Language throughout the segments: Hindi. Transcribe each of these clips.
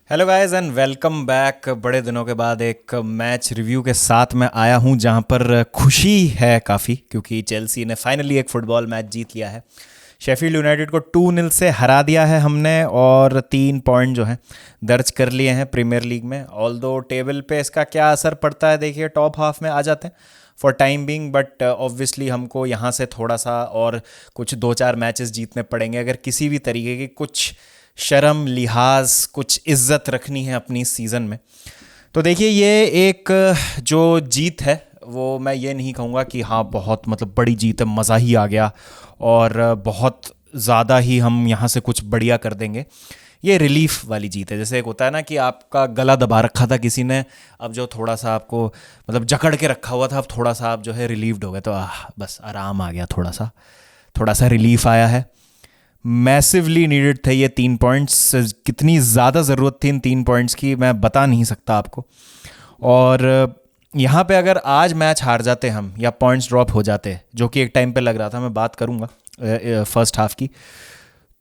Hello guys and welcome back. बड़े दिनों के बाद एक मैच रिव्यू के साथ मैं आया हूं जहां पर खुशी है काफ़ी, क्योंकि चेल्सी ने फाइनली एक फुटबॉल मैच जीत लिया है। शेफील्ड यूनाइटेड को 2-0 से हरा दिया है हमने और 3 पॉइंट जो हैं दर्ज कर लिए हैं प्रीमियर लीग में। ऑल दो टेबल पे इसका क्या असर पड़ता है, देखिए टॉप हाफ में आ जाते हैं for time being, but obviously हमको यहाँ से थोड़ा सा और कुछ 2-4 मैचेस जीतने पड़ेंगे अगर किसी भी तरीके की कुछ शर्म लिहाज कुछ इज्जत रखनी है अपनी सीज़न में। तो देखिए ये एक जो जीत है वो मैं ये नहीं कहूँगा कि हाँ बहुत मतलब बड़ी जीत है, मज़ा ही आ गया और बहुत ज़्यादा ही हम यहाँ से कुछ बढ़िया कर देंगे। ये रिलीफ वाली जीत है, जैसे एक होता है ना कि आपका गला दबा रखा था किसी ने, अब जो थोड़ा सा आपको मतलब जकड़ के रखा हुआ था, अब थोड़ा सा आप जो है रिलीव्ड हो गए, तो बस आराम आ गया, थोड़ा सा रिलीफ आया है। मैसिवली नीडेड थे ये 3 पॉइंट्स। कितनी ज़्यादा ज़रूरत थी इन 3 पॉइंट्स की मैं बता नहीं सकता आपको। और यहाँ पे अगर आज मैच हार जाते हम या पॉइंट्स ड्रॉप हो जाते, जो कि एक टाइम पे लग रहा था, मैं बात करूँगा फर्स्ट हाफ की,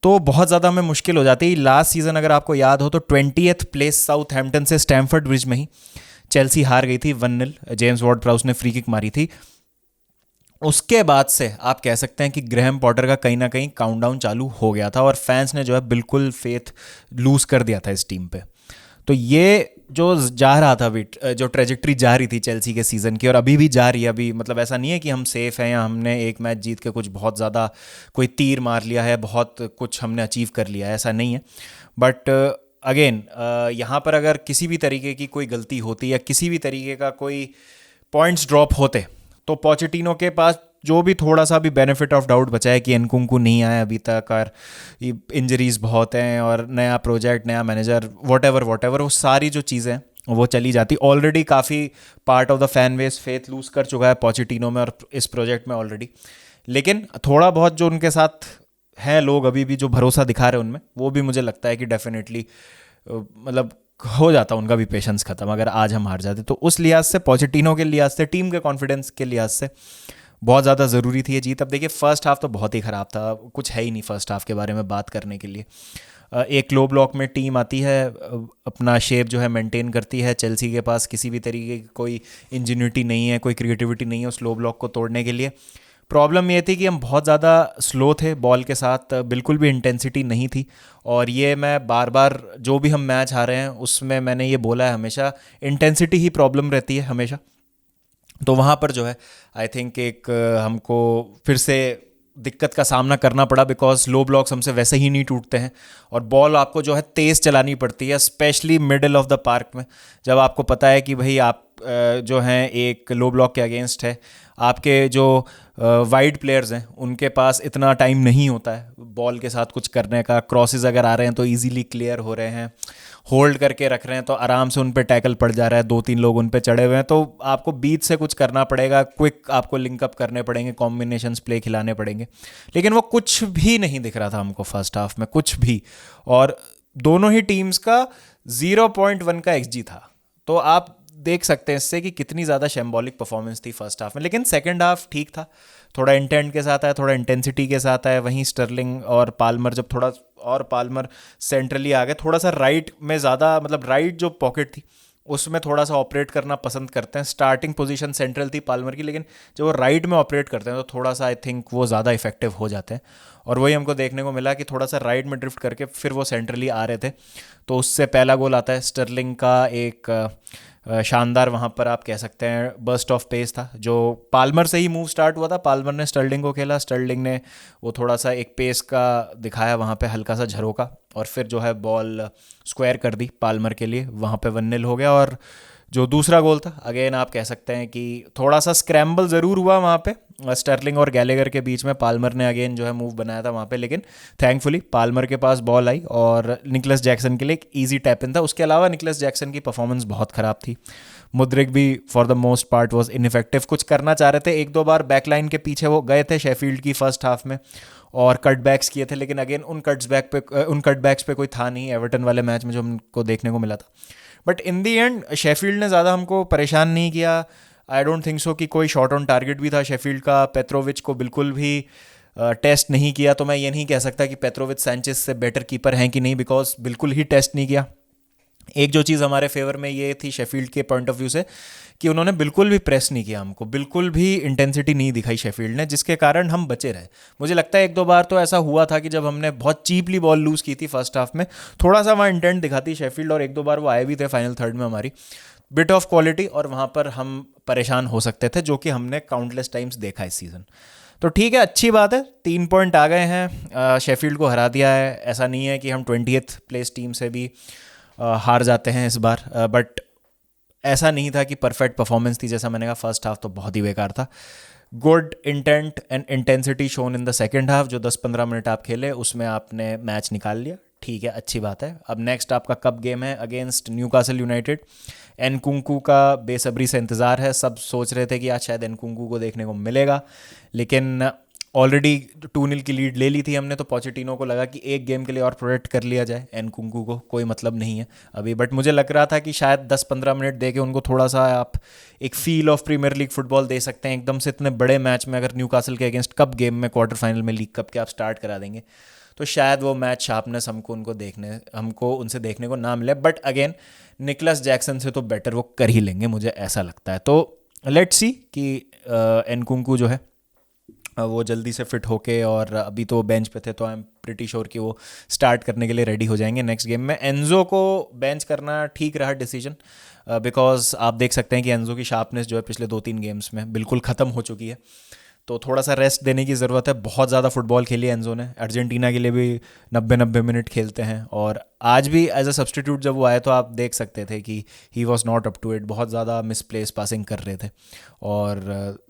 तो बहुत ज़्यादा हमें मुश्किल हो जाती। लास्ट सीज़न अगर आपको याद हो तो 20th प्लेस साउथहैम्पटन से स्टैमफर्ड ब्रिज में ही चेल्सी हार गई थी 1-0। जेम्स वॉर्ड प्राउस ने फ्री किक मारी थी। उसके बाद से आप कह सकते हैं कि ग्रैहम पॉटर का कहीं ना कहीं काउंटडाउन चालू हो गया था और फैंस ने जो है बिल्कुल फेथ लूज कर दिया था इस टीम पे। तो ये जो जा रहा था अभी, जो ट्रेजेक्ट्री जा रही थी चेल्सी के सीज़न की और अभी भी जा रही है, अभी मतलब ऐसा नहीं है कि हम सेफ हैं या हमने एक मैच जीत के कुछ बहुत ज़्यादा कोई तीर मार लिया है, बहुत कुछ हमने अचीव कर लिया है, ऐसा नहीं है। बट अगेन यहाँ पर अगर किसी भी तरीके की कोई गलती होती या किसी भी तरीके का कोई पॉइंट्स ड्रॉप होते, तो पोचेटिनो के पास जो भी थोड़ा सा भी बेनिफिट ऑफ डाउट बचा है कि एनकुंकू नहीं आया अभी तक और इंजरीज बहुत हैं और नया प्रोजेक्ट नया मैनेजर वॉट एवर वो सारी जो चीज़ें हैं वो चली जाती। ऑलरेडी काफ़ी part of the fan base faith lose कर चुका है पोचेटिनो में और इस प्रोजेक्ट में ऑलरेडी। लेकिन थोड़ा बहुत जो उनके साथ हैं लोग अभी भी जो भरोसा दिखा रहे हैं उनमें, वो भी मुझे लगता है कि डेफिनेटली मतलब हो जाता उनका भी पेशेंस खत्म अगर आज हम हार जाते। तो उस लिहाज से पोचेटिनो के लिहाज से टीम के कॉन्फिडेंस के लिहाज से बहुत ज़्यादा ज़रूरी थी ये जीत। अब देखिए फर्स्ट हाफ तो बहुत ही ख़राब था, कुछ है ही नहीं फर्स्ट हाफ के बारे में बात करने के लिए। एक लो ब्लॉक में टीम आती है, अपना शेप जो है मेंटेन करती है। चेल्सी के पास किसी भी तरीके की कोई इंजीन्यूटी नहीं है, कोई क्रिएटिविटी नहीं है उस लो ब्लॉक को तोड़ने के लिए। प्रॉब्लम ये थी कि हम बहुत ज़्यादा स्लो थे बॉल के साथ, बिल्कुल भी इंटेंसिटी नहीं थी। और ये मैं बार बार जो भी हम मैच हारे हैं उसमें मैंने ये बोला है हमेशा, इंटेंसिटी ही प्रॉब्लम रहती है हमेशा। तो वहाँ पर जो है आई थिंक एक हमको फिर से दिक्कत का सामना करना पड़ा, बिकॉज लो ब्लॉक्स हमसे वैसे ही नहीं टूटते हैं और बॉल आपको जो है तेज़ चलानी पड़ती है, specially middle of the park में, जब आपको पता है कि भाई आप जो हैं एक लो ब्लॉक के अगेंस्ट है। आपके जो वाइड प्लेयर्स हैं उनके पास इतना टाइम नहीं होता है बॉल के साथ कुछ करने का। क्रॉसेस अगर आ रहे हैं तो इजीली क्लियर हो रहे हैं, होल्ड करके रख रहे हैं तो आराम से उन पे टैकल पड़ जा रहा है, 2-3 लोग उन पे चढ़े हुए हैं, तो आपको बीच से कुछ करना पड़ेगा, क्विक आपको लिंकअप करने पड़ेंगे, कॉम्बिनेशंस प्ले खिलाने पड़ेंगे। लेकिन वो कुछ भी नहीं दिख रहा था हमको फर्स्ट हाफ में, कुछ भी। और दोनों ही टीम्स का 0.1 का एक्सजी था, तो आप देख सकते हैं इससे कि कितनी ज़्यादा शैम्बॉलिक परफॉर्मेंस थी फर्स्ट हाफ में। लेकिन सेकंड हाफ ठीक था, थोड़ा इंटेंट के साथ आया, थोड़ा इंटेंसिटी के साथ आया। वहीं स्टर्लिंग और पाल्मर जब थोड़ा और पाल्मर सेंट्रली आ गए, थोड़ा सा राइट में ज़्यादा मतलब राइट जो पॉकेट थी उसमें थोड़ा सा ऑपरेट करना पसंद करते हैं। स्टार्टिंग पोजीशन सेंट्रल थी पाल्मर की, लेकिन जब वो राइट में ऑपरेट करते हैं तो थोड़ा सा आई थिंक वो ज़्यादा इफेक्टिव हो जाते हैं। और वही हमको देखने को मिला कि थोड़ा सा राइट में ड्रिफ्ट करके फिर वो सेंट्रली आ रहे थे। तो उससे पहला गोल आता है स्टर्लिंग का, एक शानदार वहाँ पर आप कह सकते हैं बर्स्ट ऑफ पेस था, जो पाल्मर से ही मूव स्टार्ट हुआ था। पाल्मर ने स्टर्लिंग को खेला, स्टर्लिंग ने वो थोड़ा सा एक पेस का दिखाया वहाँ पे, हल्का सा झरोका, और फिर जो है बॉल स्क्वायर कर दी पाल्मर के लिए, वहाँ पे 1-0 हो गया। और जो दूसरा गोल था अगेन आप कह सकते हैं कि थोड़ा सा स्क्रैम्बल ज़रूर हुआ वहाँ पे स्टर्लिंग और गैलेगर के बीच में। पाल्मर ने अगेन जो है मूव बनाया था वहाँ पे, लेकिन थैंकफुली पाल्मर के पास बॉल आई और निकलस जैक्सन के लिए एक ईजी टैप इन था। उसके अलावा निकलस जैक्सन की परफॉर्मेंस बहुत ख़राब थी। मुद्रिक भी for the most part was ineffective. कुछ करना चाह रहे थे, 1-2 बार बैकलाइन के पीछे वो गए थे शेफील्ड की फर्स्ट हाफ में और कटबैक्स किए थे, लेकिन अगेन उन कटबैक्स पे कोई था नहीं एवर्टन वाले मैच में जो हमको देखने को मिला था। But in the and Sheffield ने ज़्यादा हमको परेशान नहीं किया। आई डोंट थिंक सो कि कोई शॉट ऑन टारगेट भी था शेफील्ड का। पेट्रोविच को बिल्कुल भी टेस्ट नहीं किया, तो मैं ये नहीं कह सकता कि पेट्रोविच सैंचेस से बेटर कीपर हैं कि नहीं, बिकॉज बिल्कुल ही टेस्ट नहीं किया। एक जो चीज़ हमारे फेवर में ये थी शेफील्ड के पॉइंट ऑफ व्यू से, कि उन्होंने बिल्कुल भी प्रेस नहीं किया हमको, बिल्कुल भी इंटेंसिटी नहीं दिखाई शेफील्ड ने, जिसके कारण हम बचे रहे। मुझे लगता है एक दो बार तो ऐसा हुआ था कि जब हमने बहुत चीपली बॉल लूज़ की थी फर्स्ट हाफ में, थोड़ा सा वहाँ इंटेंट दिखाती शेफील्ड, और एक दो बार वो आए भी थे फाइनल थर्ड में हमारी बिट ऑफ क्वालिटी, और वहाँ पर हम परेशान हो सकते थे, जो कि हमने काउंटलेस टाइम्स देखा इस सीज़न। तो ठीक है, अच्छी बात है, 3 पॉइंट आ गए हैं, शेफील्ड को हरा दिया है। ऐसा नहीं है कि हम 20th प्लेस टीम से भी हार जाते हैं इस बार, बट ऐसा नहीं था कि परफेक्ट परफॉर्मेंस थी। जैसा मैंने कहा, फर्स्ट हाफ तो बहुत ही बेकार था। Good intent and intensity shown in the second half, जो 10-15 मिनट आप खेले उसमें आपने मैच निकाल लिया, ठीक है, अच्छी बात है। अब नेक्स्ट आपका कप गेम है अगेंस्ट न्यूकासल यूनाइटेड। एनकुंकू का बेसब्री से इंतज़ार है, सब सोच रहे थे कि आज शायद एनकुंकू को देखने को मिलेगा, लेकिन ऑलरेडी 2-0 की लीड ले ली थी हमने, तो पोचेटिनो को लगा कि एक गेम के लिए और प्रोटेक्ट कर लिया जाए एनकुंकू को, कोई मतलब नहीं है अभी। बट मुझे लग रहा था कि शायद 10-15 मिनट दे के उनको थोड़ा सा आप एक feel of premier league football दे सकते हैं। एकदम से इतने बड़े मैच में अगर न्यूकासल के अगेंस्ट कप गेम में क्वार्टर फाइनल में लीग कप के आप स्टार्ट करा देंगे, तो शायद वो मैच शार्पनेस हमको उनसे देखने को ना मिले। बट अगेन, निकलस जैक्सन से तो बेटर वो कर ही लेंगे, मुझे ऐसा लगता है। तो लेट्स सी कि एनकुंकू जो है वो जल्दी से फिट होके, और अभी तो बेंच पे थे, तो आई एम प्रिटी श्योर कि वो स्टार्ट करने के लिए रेडी हो जाएंगे नेक्स्ट गेम में। एनजो को बेंच करना ठीक रहा डिसीजन, बिकॉज आप देख सकते हैं कि एनजो की शार्पनेस जो है पिछले 2-3 गेम्स में बिल्कुल ख़त्म हो चुकी है, तो थोड़ा सा रेस्ट देने की ज़रूरत है। बहुत ज़्यादा फुटबॉल खेली है एनजो ने, अर्जेंटीना के लिए भी 90-90 मिनट खेलते हैं, और आज भी एज अ सब्सटीट्यूट जब वो आए तो आप देख सकते थे कि he was not up to it, बहुत ज़्यादा मिसप्लेस पासिंग कर रहे थे, और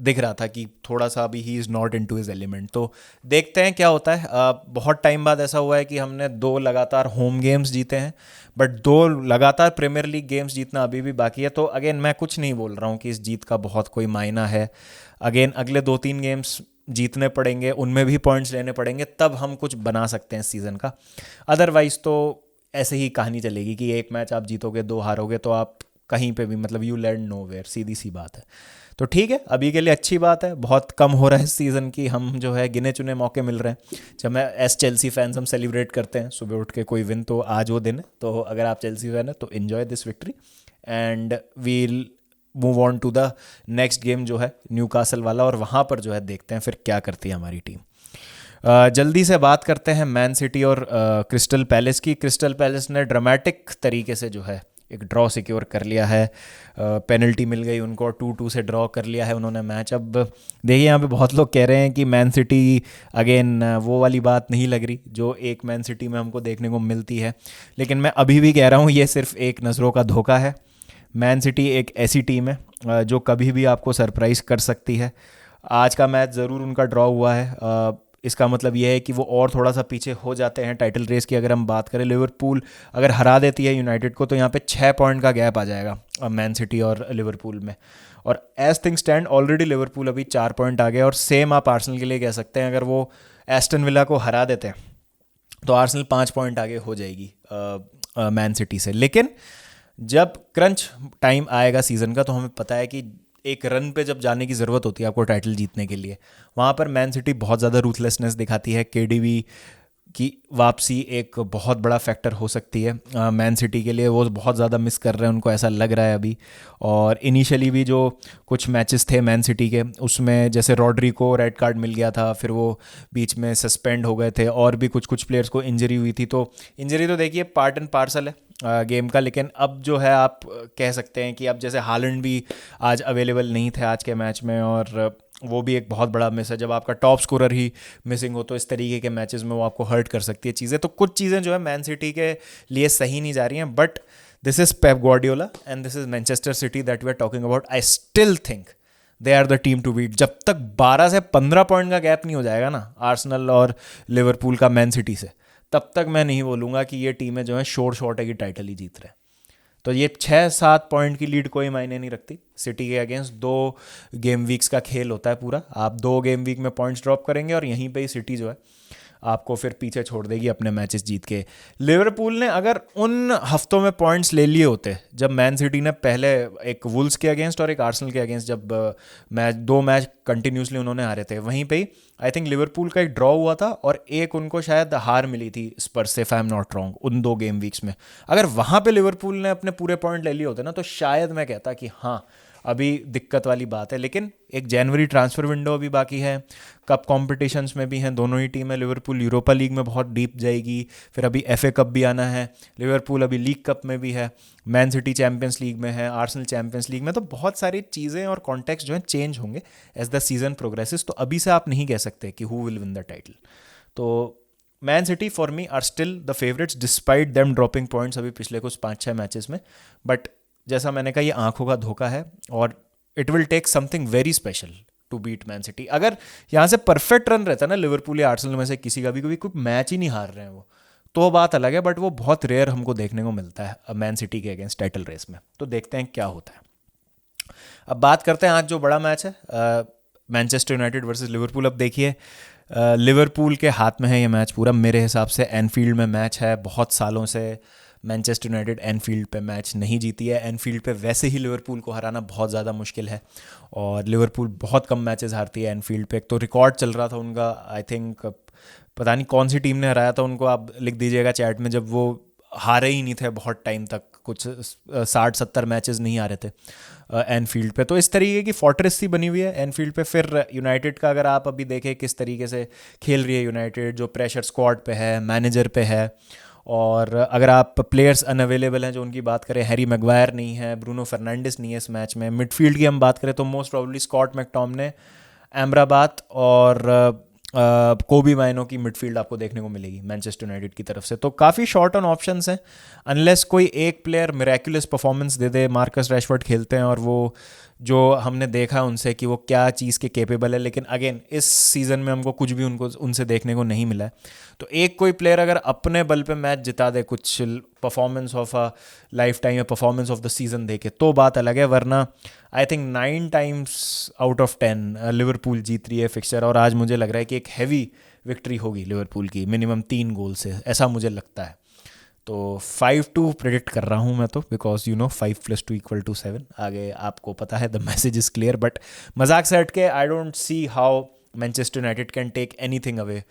दिख रहा था कि थोड़ा सा अभी he is not in to his element. तो देखते हैं क्या होता है। बहुत टाइम बाद ऐसा हुआ है कि हमने 2 लगातार होम गेम्स जीते हैं, बट 2 लगातार प्रीमियर लीग गेम्स जीतना अभी भी बाकी है। तो अगेन, मैं कुछ नहीं बोल रहा हूँ कि इस जीत का बहुत कोई मायना है। अगेन, अगले 2-3 गेम्स जीतने पड़ेंगे, उनमें भी पॉइंट्स लेने पड़ेंगे, तब हम कुछ बना सकते हैं इस सीज़न का। अदरवाइज़ तो ऐसे ही कहानी चलेगी कि एक मैच आप जीतोगे, 2 हारोगे, तो आप कहीं पे भी, मतलब यू लैंड नोवेयर, सीधी सी बात है। तो ठीक है, अभी के लिए अच्छी बात है। बहुत कम हो रहा है इस सीज़न की, हम जो है गिने चुने मौके मिल रहे हैं। जब मैं एस चेल्सी फैंस हम सेलिब्रेट करते हैं सुबह उठ के कोई विन, तो आज वो दिन है। तो अगर आप चेल्सी फैन है तो enjoy this victory, and we'll move on to the next game जो है न्यूकासल वाला, और वहाँ पर जो है देखते हैं फिर क्या करती है हमारी टीम। जल्दी से बात करते हैं मैन सिटी और क्रिस्टल पैलेस की। क्रिस्टल पैलेस ने ड्रामेटिक तरीके से जो है एक ड्रॉ सिक्योर कर लिया है, पेनल्टी मिल गई उनको, 2-2 से ड्रॉ कर लिया है उन्होंने मैच। अब देखिए, यहाँ पे बहुत लोग कह रहे हैं कि मैन सिटी, अगेन वो वाली बात नहीं लग रही जो एक मैन सिटी में हमको देखने को मिलती है, लेकिन मैं अभी भी कह रहा हूँ ये सिर्फ एक नज़रों का धोखा है। मैन सिटी एक ऐसी टीम है जो कभी भी आपको सरप्राइज़ कर सकती है। आज का मैच ज़रूर उनका ड्रॉ हुआ है, इसका मतलब यह है कि वो और थोड़ा सा पीछे हो जाते हैं टाइटल रेस की। अगर हम बात करें, लिवरपूल अगर हरा देती है यूनाइटेड को, तो यहाँ पे 6 पॉइंट का गैप आ जाएगा मैन सिटी और लिवरपूल में। और as thing stand, already Liverpool अभी 4 पॉइंट आ गया, और सेम आप आर्सेनल के लिए कह सकते हैं। अगर वो एस्टन विला को हरा देते हैं तो आर्सेनल 5 पॉइंट आगे हो जाएगी मैन सिटी से। लेकिन जब क्रंच टाइम आएगा सीज़न का, तो हमें पता है कि एक रन पे जब जाने की ज़रूरत होती है आपको टाइटल जीतने के लिए, वहाँ पर मैन सिटी बहुत ज़्यादा रूथलेसनेस दिखाती है। केडीबी की वापसी एक बहुत बड़ा फैक्टर हो सकती है मैन सिटी के लिए, वो बहुत ज़्यादा मिस कर रहे हैं, उनको ऐसा लग रहा है अभी। और इनिशियली भी जो कुछ मैचेस थे मैन सिटी के, उसमें जैसे रॉड्री को रेड कार्ड मिल गया था, फिर वो बीच में सस्पेंड हो गए थे, और भी कुछ कुछ प्लेयर्स को इंजरी हुई थी। तो इंजरी तो देखिए पार्ट एंड पार्सल है गेम का, लेकिन अब जो है आप कह सकते हैं कि अब जैसे हालैंड भी आज अवेलेबल नहीं थे आज के मैच में, और वो भी एक बहुत बड़ा मिस है। जब आपका टॉप स्कोरर ही मिसिंग हो, तो इस तरीके के मैचेस में वो आपको हर्ट कर सकती है चीज़ें। तो कुछ चीज़ें जो है मैन सिटी के लिए सही नहीं जा रही हैं, but this is Pep Guardiola and this is Manchester City that we are talking about. I still think they are the team to beat. जब तक 12 से 15 पॉइंट का गैप नहीं हो जाएगा ना आर्सेनल और लिवरपूल का मैन सिटी से, तब तक मैं नहीं बोलूँगा कि ये टीमें जो हैं शोर शॉर्ट है कि टाइटल ही जीत रहे हैं। तो ये 6-7 पॉइंट की लीड कोई मायने नहीं रखती सिटी के अगेंस्ट। 2 गेम वीक्स का खेल होता है पूरा, आप 2 गेम वीक में पॉइंट्स ड्रॉप करेंगे, और यहीं पे ही सिटी जो है आपको फिर पीछे छोड़ देगी अपने मैचेस जीत के। लिवरपूल ने अगर उन हफ्तों में पॉइंट्स ले लिए होते जब मैन सिटी ने पहले एक वुल्स के अगेंस्ट और एक आर्सेनल के अगेंस्ट जब मैच 2 मैच कंटिन्यूसली उन्होंने हारे थे, वहीं पे ही आई थिंक लिवरपूल का एक ड्रॉ हुआ था और एक उनको शायद हार मिली थी स्पर्स से, if I am not wrong, उन 2 गेम वीक्स में। अगर वहाँ पे लिवरपूल ने अपने पूरे पॉइंट ले लिए होते ना, तो शायद मैं कहता कि हाँ अभी दिक्कत वाली बात है। लेकिन एक जनवरी ट्रांसफ़र विंडो अभी बाकी है, कप कॉम्पिटिशन्स में भी हैं दोनों ही टीमें। लिवरपूल यूरोपा लीग में बहुत डीप जाएगी, फिर अभी एफए कप भी आना है, लिवरपूल अभी लीग कप में भी है, मैन सिटी चैम्पियंस लीग में है, आर्सेनल चैम्पियंस लीग में। तो बहुत सारी चीज़ें और कॉन्टेक्स्ट जो हैं चेंज होंगे एज द सीजन प्रोग्रेसेस। तो अभी से आप नहीं कह सकते कि who will win the title. तो Man City for me are still the favourites despite them dropping points अभी पिछले कुछ 5-6 मैचेस में। बट जैसा मैंने कहा, ये आंखों का धोखा है और it will take something very special to beat Man City. अगर यहाँ से परफेक्ट रन रहता है ना लिवरपूल या आर्सेनल में से किसी का भी, कभी कोई मैच ही नहीं हार रहे हैं वो, तो बात अलग है। बट वो बहुत रेयर हमको देखने को मिलता है मैन सिटी के अगेंस्ट टाइटल रेस में। तो देखते हैं क्या होता है। अब बात करते हैं आज जो बड़ा मैच है, मैनचेस्टर यूनाइटेड वर्सेस लिवरपूल। अब देखिए, लिवरपूल के हाथ में है ये मैच पूरा मेरे हिसाब से। एनफील्ड में मैच है, बहुत सालों से मैनचेस्टर यूनाइटेड एनफील्ड पे मैच नहीं जीती है। एनफील्ड पे वैसे ही लिवरपूल को हराना बहुत ज़्यादा मुश्किल है और लिवरपूल बहुत कम मैचेस हारती है एनफील्ड पे। एक तो रिकॉर्ड चल रहा था उनका, आई थिंक पता नहीं कौन सी टीम ने हराया था उनको, आप लिख दीजिएगा चैट में, जब वो हारे ही नहीं थे बहुत टाइम तक, कुछ 60-70 मैचेस नहीं हारे थे एनफील्ड पे। तो इस तरीके की फोर्ट्रेस सी बनी हुई है एनफील्ड पे। फिर यूनाइटेड का अगर आप अभी देखें किस तरीके से खेल रही है यूनाइटेड, जो प्रेशर स्क्वाड पे है, मैनेजर पे है, और अगर आप प्लेयर्स अनअवेलेबल हैं जो उनकी बात करें, हैरी मैगवायर नहीं है, ब्रूनो फर्नांडिस नहीं है इस मैच में। मिडफील्ड की हम बात करें तो मोस्ट प्रॉब्ली स्कॉट मैकटॉमने, एमराबात और कोबी माइनो की मिडफील्ड आपको देखने को मिलेगी मैनचेस्टर यूनाइटेड की तरफ से। तो काफ़ी शॉर्ट ऑन ऑप्शंस हैं, अनलेस कोई एक प्लेयर मिरेक्युलस परफॉर्मेंस दे दे। मार्कस रैशफोर्ड खेलते हैं और वो जो हमने देखा उनसे कि वो क्या चीज़ के केपेबल है, लेकिन अगेन इस सीज़न में हमको कुछ भी उनसे देखने को नहीं मिला है। तो एक कोई प्लेयर अगर अपने बल पे मैच जिता दे, कुछ performance of a lifetime या परफॉर्मेंस ऑफ द सीज़न देके, तो बात अलग है। वरना I think 9 times out of 10 Liverpool जीत रही है फिक्सचर। और आज मुझे लग रहा है कि एक हैवी विक्ट्री होगी लिवरपूल की, मिनिमम 3 गोल से, ऐसा मुझे लगता है। तो 5-2 प्रेडिक्ट कर रहा हूँ मैं तो, बिकॉज 5 + 2 = 7। आगे आपको पता है, the message is clear. But मजाक से हट के, I don't see how Manchester United can take anything away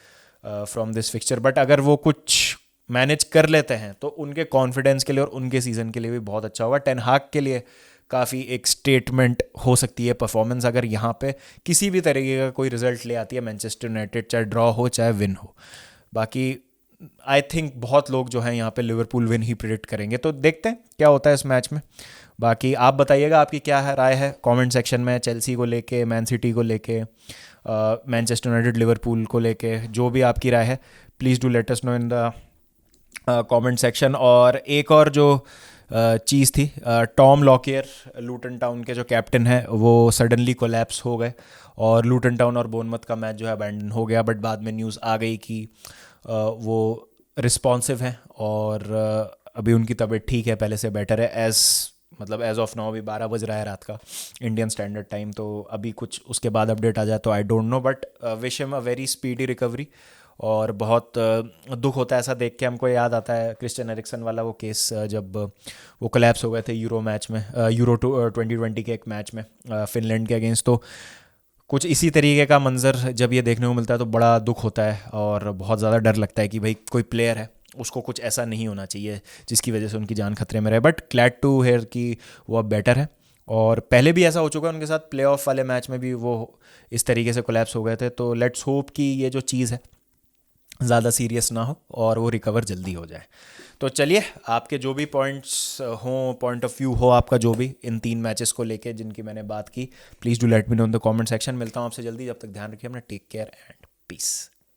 from this fixture. But अगर वो कुछ मैनेज कर लेते हैं तो उनके कॉन्फिडेंस के लिए और उनके सीज़न के लिए भी बहुत अच्छा होगा। टेन हाग के लिए काफ़ी एक स्टेटमेंट हो सकती है परफॉर्मेंस, अगर यहाँ पे किसी भी तरीके का कोई रिजल्ट ले आती है मैनचेस्टर यूनाइटेड, चाहे ड्रॉ हो चाहे विन हो। बाकी आई थिंक बहुत लोग जो हैं यहाँ पे लिवरपूल विन ही प्रेडिक्ट करेंगे। तो देखते हैं क्या होता है इस मैच में। बाकी आप बताइएगा आपकी क्या है राय है कमेंट सेक्शन में, चेल्सी को लेके, मैन सिटी को लेके, मैनचेस्टर यूनाइटेड लिवरपूल को लेके, जो भी आपकी राय है please do let us know in the comment section. और एक और जो चीज़ थी, टॉम लॉकियर लूटन टाउन के जो कैप्टन है, वो सडनली कोलैप्स हो गए और लूटन टाउन और बोर्नमथ का मैच जो है अबैंडन हो गया। बट बाद में न्यूज़ आ गई कि वो रिस्पॉन्सिव हैं और अभी उनकी तबीयत ठीक है, पहले से बेटर है। एज ऑफ नाउ अभी 12 बज रहा है रात का इंडियन स्टैंडर्ड टाइम। तो अभी कुछ उसके बाद अपडेट आ जाए तो I don't know, but wish him a very speedy recovery. और बहुत दुख होता है ऐसा देख के। हमको याद आता है क्रिस्टियन एरिक्सन वाला वो केस, जब वो कोलैप्स हो गए थे यूरो मैच में, यूरो 2020 के एक मैच में फिनलैंड के अगेंस्ट। तो कुछ इसी तरीके का मंजर जब ये देखने को मिलता है तो बड़ा दुख होता है और बहुत ज़्यादा डर लगता है कि भाई कोई प्लेयर है, उसको कुछ ऐसा नहीं होना चाहिए जिसकी वजह से उनकी जान खतरे में रहे। बट ग्लैड टू हेयर कि वो अब बेटर है। और पहले भी ऐसा हो चुका है उनके साथ, प्लेऑफ वाले मैच में भी वो इस तरीके से कोलैप्स हो गए थे। तो लेट्स होप कि ये जो चीज़ है ज़्यादा सीरियस ना हो और वो रिकवर जल्दी हो जाए। तो चलिए, आपके जो भी पॉइंट्स हों, पॉइंट ऑफ व्यू हो आपका जो भी इन 3 मैचेस को लेके जिनकी मैंने बात की, please do let me know in the comment section. मिलता हूँ आपसे जल्दी, जब तक ध्यान रखिए अपना, टेक केयर एंड पीस।